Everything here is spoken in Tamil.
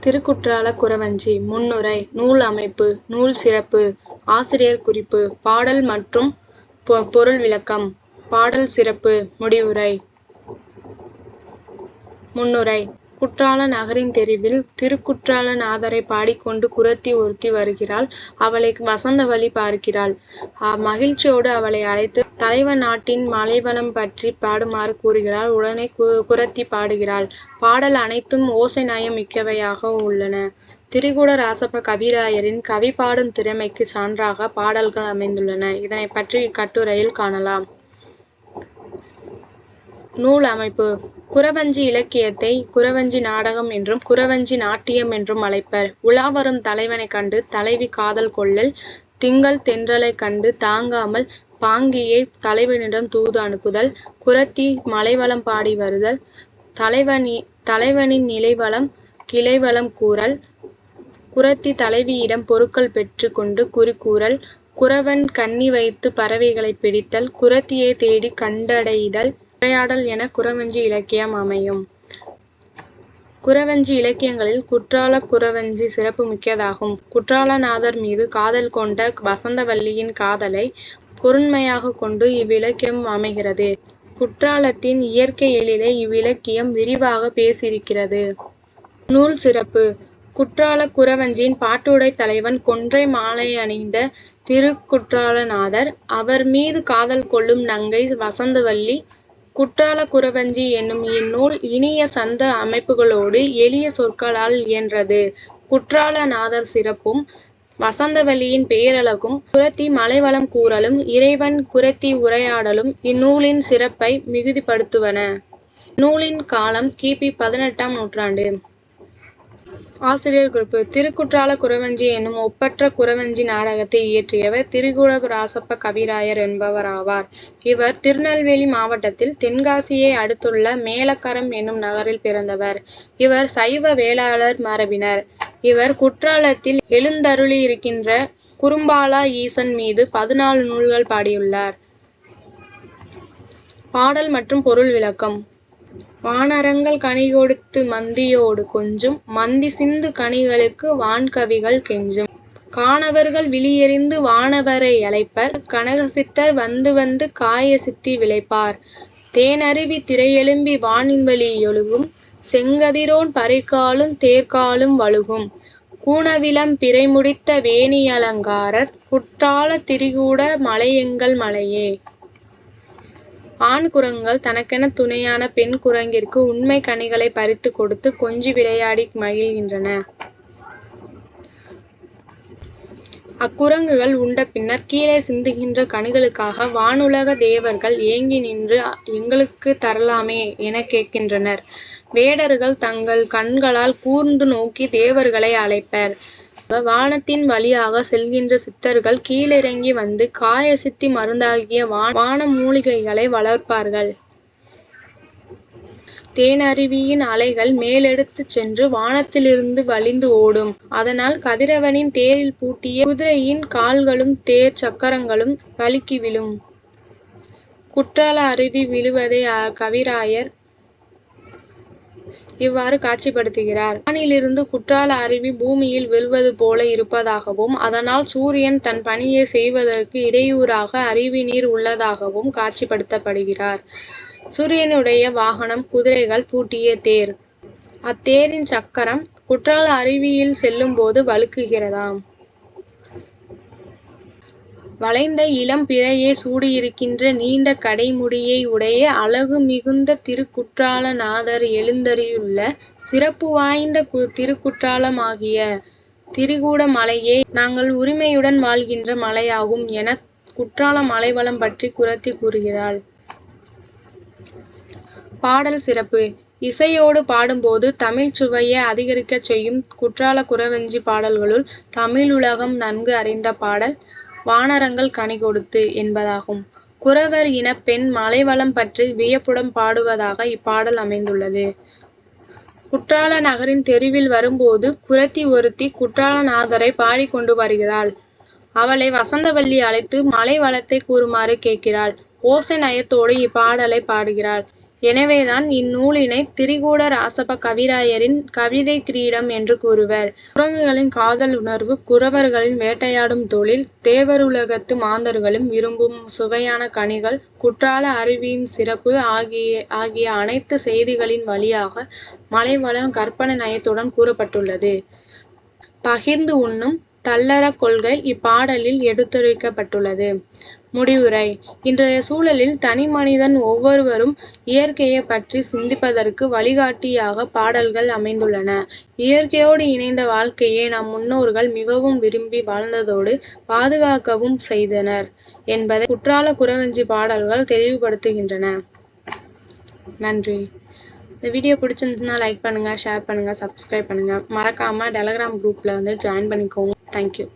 திருக்குற்றால குறவஞ்சி. முன்னுரை. நூல் அமைப்பு. நூல் சிறப்பு. ஆசிரியர் குறிப்பு. பாடல் மற்றும் பொருள் விளக்கம். பாடல் சிறப்பு. முடிவுரை. முன்னுரை. குற்றால நகரின் தெருவில் திருக்குற்றால நாதரை பாடிக்கொண்டு குறத்தி ஒருத்தி வருகிறாள். அவளை வசந்தவல்லி பார்க்கிறாள். மகிழ்ச்சியோடு அவளை அழைத்து தலைவன் நாட்டின் மலைவளம் பற்றி பாடுமாறு கூறுகிறாள். உடனே குறத்தி பாடுகிறாள். பாடல் அனைத்தும் ஓசை நயம் மிக்கவையாக உள்ளன. திரிகூட ராசப்ப கவிராயரின் கவி பாடும் திறமைக்கு சான்றாக பாடல்கள் அமைந்துள்ளன. இதனை பற்றி இக்கட்டுரையில் காணலாம். நூல் அமைப்பு. குறவஞ்சி இலக்கியத்தை குறவஞ்சி நாடகம் என்றும் குறவஞ்சி நாட்டியம் என்றும் அழைப்பர். உலாவரும் தலைவனைக் கண்டு தலைவி காதல் கொள்ளல், திங்கள் தென்றலைக் கண்டு தாங்காமல் பாங்கியை தலைவனிடம் தூது அனுப்புதல், குறத்தி மலைவளம் பாடி வருதல், தலைவனின் நிலைவளம் கிளைவளம் கூறல், குறத்தி தலைவியிடம் பொருட்கள் பெற்று கொண்டு குறிக்கூறல், குறவன் கண்ணி வைத்து பறவைகளை பிடித்தல், குறத்தியை தேடி கண்டடைதல், உரையாடல் என குறவஞ்சி இலக்கியம் அமையும். குறவஞ்சி இலக்கியங்களில் குற்றால குறவஞ்சி சிறப்பு மிக்கதாகும். குற்றாலநாதர் மீது காதல் கொண்ட வசந்தவல்லியின் காதலை பொருண்மையாக கொண்டு இவ்விலக்கியம் அமைகிறது. குற்றாலத்தின் இயற்கை எழிலை இவ்விலக்கியம் விரிவாக பேசியிருக்கிறது. நூல் சிறப்பு. குற்றால குறவஞ்சியின் பாட்டுடை தலைவன் கொன்றை மாலை அணிந்த திருக்குற்றாலநாதர். அவர் மீது காதல் கொள்ளும் நங்கை வசந்தவல்லி. குற்றால குறவஞ்சி என்னும் இந்நூல் இனிய சந்த அமைப்புகளோடு எளிய சொற்களால் இயன்றது. குற்றாலநாதர் சிறப்பும் வசந்தவல்லியின் பெயரழகும் குறத்தி மலைவளம் கூறலும் இறைவன் குறத்தி உரையாடலும் இந்நூலின் சிறப்பை மிகுதிப்படுத்துவன. நூலின் காலம் கி.பி. 18ஆம் நூற்றாண்டு. ஆசிரியர் குறிப்பு. திருக்குற்றால குறவஞ்சி என்னும் ஒப்பற்ற குறவஞ்சி நாடகத்தை இயற்றியவர் திரிகூட ராசப்ப கவிராயர் என்பவராவார். இவர் திருநெல்வேலி மாவட்டத்தில் தென்காசியை அடுத்துள்ள மேலக்கரம் என்னும் நகரில் பிறந்தவர். இவர் சைவ வேளாளர் மரபினர். இவர் குற்றாலத்தில் எழுந்தருளியிருக்கின்ற குறும்பாலா ஈசன் மீது 14 நூல்கள் பாடியுள்ளார். பாடல் மற்றும் பொருள் விளக்கம். வானரங்கள் கனிகொடுத்து மந்தியோடு கொஞ்சும், மந்தி சிந்து கனிகளுக்கு வான்கவிகள் கெஞ்சும், கானவர்கள் விழியெறிந்து வானவரை அழைப்பர், கனகசித்தர் வந்து வந்து காய சித்தி விளைப்பார், தேனருவி திரையெழும்பி வானின்வழி யொழுகும், செங்கதிரோன் பரிகாலும் தேர்காலும் வழுகும், கூனவிலம் பிறைமுடித்த வேணியலங்காரர், குற்றால திரிகூட மலையெங்கள் மலையே. ஆண் குரங்குகள் தனக்கென துணையான பெண் குரங்கிற்கு உண்மை கனிகளை பறித்து கொடுத்து கொஞ்சி விளையாடி மகிழ்கின்றன. அக்குரங்குகள் உண்ட பின்னர் கீழே சிந்துகின்ற கனிகளுக்காக வானுலக தேவர்கள் ஏங்கி நின்று எங்களுக்கு தரலாமே என கேட்கின்றனர். வேடர்கள் தங்கள் கண்களால் கூர்ந்து நோக்கி தேவர்களை அழைப்பர். வானத்தின் வழியாக செல்கின்ற சித்தர்கள் கீழிறங்கி வந்து காயசித்தி மருந்தாகிய வான மூலிகைகளை வளர்ப்பார்கள். தேனருவியின் அலைகள் மேலெடுத்து சென்று வானத்திலிருந்து வழிந்து ஓடும். அதனால் கதிரவனின் தேரில் பூட்டிய குதிரையின் கால்களும் தேர் சக்கரங்களும் வழுக்கி விழும். குற்றால அருவி விழுவதை கவிராயர் இவ்வாறு காட்சிப்படுத்துகிறார். வானிலிருந்து குற்றால அருவி பூமியில் விழுவது போல இருப்பதாகவும், அதனால் சூரியன் தன் பணியை செய்வதற்கு இடையூறாக அருவி நீர் உள்ளதாகவும் காட்சிப்படுத்தப்படுகிறார். சூரியனுடைய வாகனம் குதிரைகள் பூட்டிய தேர். அத்தேரின் சக்கரம் குற்றால அருவியில் செல்லும் போது வழுக்குகிறதாம். வளைந்த இளம் பிறையை சூடியிருக்கின்ற நீண்ட கடைமுடியை உடைய அழகு மிகுந்த திருக்குற்றாலநாதர் எழுந்தருளியுள்ள சிறப்பு வாய்ந்த திருக்குற்றாலமாகிய திரிகூட மலையே நாங்கள் உரிமையுடன் வாழ்கின்ற மலையாகும் என குற்றால மலைவளம் பற்றி குறத்தி கூறுகிறாள். பாடல் சிறப்பு. இசையோடு பாடும்போது தமிழ் சுவையை அதிகரிக்கச் செய்யும் குற்றால குறவஞ்சி பாடல்களுள் தமிழுலகம் நன்கு அறிந்த பாடல் வானரங்கள் கனிகொடுத்து என்பதாகும். குறவர் இன பெண் மலைவளம் பற்றி வியப்புடன் பாடுவதாக இப்பாடல் அமைந்துள்ளது. குற்றால நகரின் தெருவில் வரும்போது குறத்தி ஒருத்தி குற்றாலநாதரை பாடிக்கொண்டு வருகிறாள். அவளை வசந்தவல்லி அழைத்து மலை வளத்தை கூறுமாறு கேட்கிறாள். ஓசை நயத்தோடு இப்பாடலை பாடுகிறாள். எனவேதான் இந்நூலினை திரிகூட ராசப கவிராயரின் கவிதை கிரீடம் என்று கூறுவர். குரங்குகளின் காதல் உணர்வு, குறவர்களின் வேட்டையாடும் தொழில், தேவருலகத்து மாந்தர்களும் விரும்பும் சுவையான கனிகள், குற்றால அருவியின் சிறப்பு ஆகிய அனைத்து செய்திகளின் வழியாக மலைவளம் கற்பனை நயத்துடன் கூறப்பட்டுள்ளது. பகிர்ந்து உண்ணும் தள்ளறக் கொள்கை இப்பாடலில் எடுத்துரைக்கப்பட்டுள்ளது. முடிவுரை: இன்றைய சூழலில் தனிமனிதன் ஒவ்வொருவரும் இயற்கையை பற்றி சிந்திப்பதற்கு வழிகாட்டியாக பாடல்கள் அமைந்துள்ளன. இயற்கையோடு இணைந்த வாழ்க்கையை நம் முன்னோர்கள் மிகவும் விரும்பி வாழ்ந்ததோடு பாதுகாக்கவும் செய்தனர் என்பதை குற்றால குறவஞ்சி பாடல்கள் தெளிவுபடுத்துகின்றன. நன்றி. இந்த வீடியோ பிடிச்சிருந்துச்சுன்னா லைக் பண்ணுங்க, ஷேர் பண்ணுங்க, சப்ஸ்கிரைப் பண்ணுங்க. மறக்காம டெலகிராம் குரூப்ல ஜாயின் பண்ணிக்கோங்க. தேங்க்யூ.